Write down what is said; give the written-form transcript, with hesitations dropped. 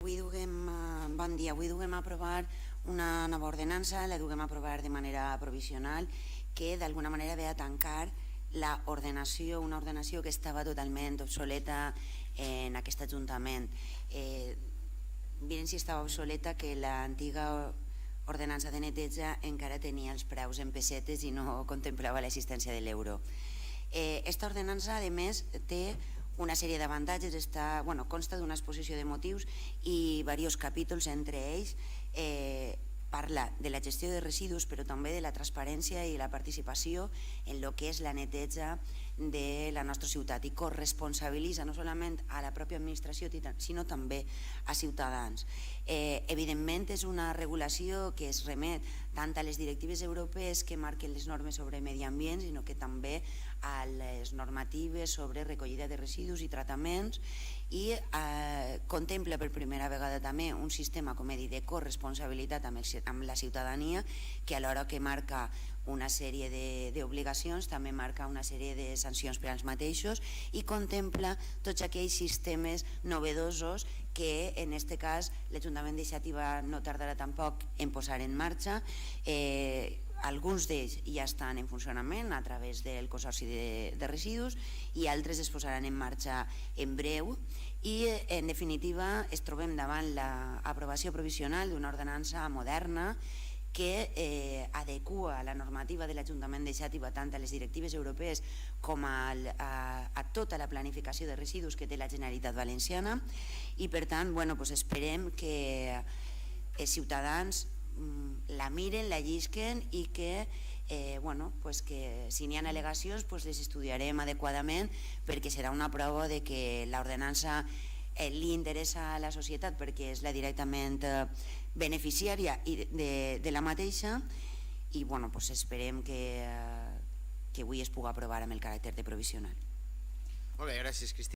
Bon dia. Avui duguem a aprovar una nova ordenança, la duguem a aprovar de manera provisional, que d'alguna manera ve a tancar una ordenació que estava totalment obsoleta en aquest Ajuntament. Miren si estava obsoleta, que l'antiga ordenança de neteja encara tenia els preus en pessetes i no contemplava l'existència de l'euro. Esta ordenança, a més, té una sèrie d'avantatges, consta d'una exposició de motius i diversos capítols, entre ells parla de la gestió de residus, però també de la transparència i la participació en el que és la neteja de la nostra ciutat, i corresponsabilitza no solament a la pròpia administració, sinó també a ciutadans. Evidentment, és una regulació que es remet tant a les directives europees que marquen les normes sobre medi ambient, sinó que també a les normatives sobre recollida de residus i trataments, i contempla per primera vegada també un sistema, com he dit, de corresponsabilitat amb la ciutadania, que alhora que marca una sèrie d'obligacions també marca una sèrie de sancions per als mateixos, i contempla tots aquells sistemes novedosos que en aquest cas l'Ajuntament de Xàtiva no tardarà tampoc en posar en marxa. Alguns d'ells ja estan en funcionament a través del Consorci de Residus i altres es posaran en marxa en breu, i en definitiva es trobem davant l'aprovació provisional d'una ordenança moderna que adequa la normativa de l'Ajuntament de Xàtiva tant a les directives europees com a tota la planificació de residus que té la Generalitat Valenciana, i per tant esperem que els ciutadans la miren, la llisquen, i que si n'hi ha al·legacions les estudiarem adequadament, perquè serà una prova de que l'ordenança li interessa a la societat perquè és la directament beneficiària de la mateixa, i esperem que avui es pugui aprovar amb el caràcter de provisional. Molt bé, gràcies, Cristina.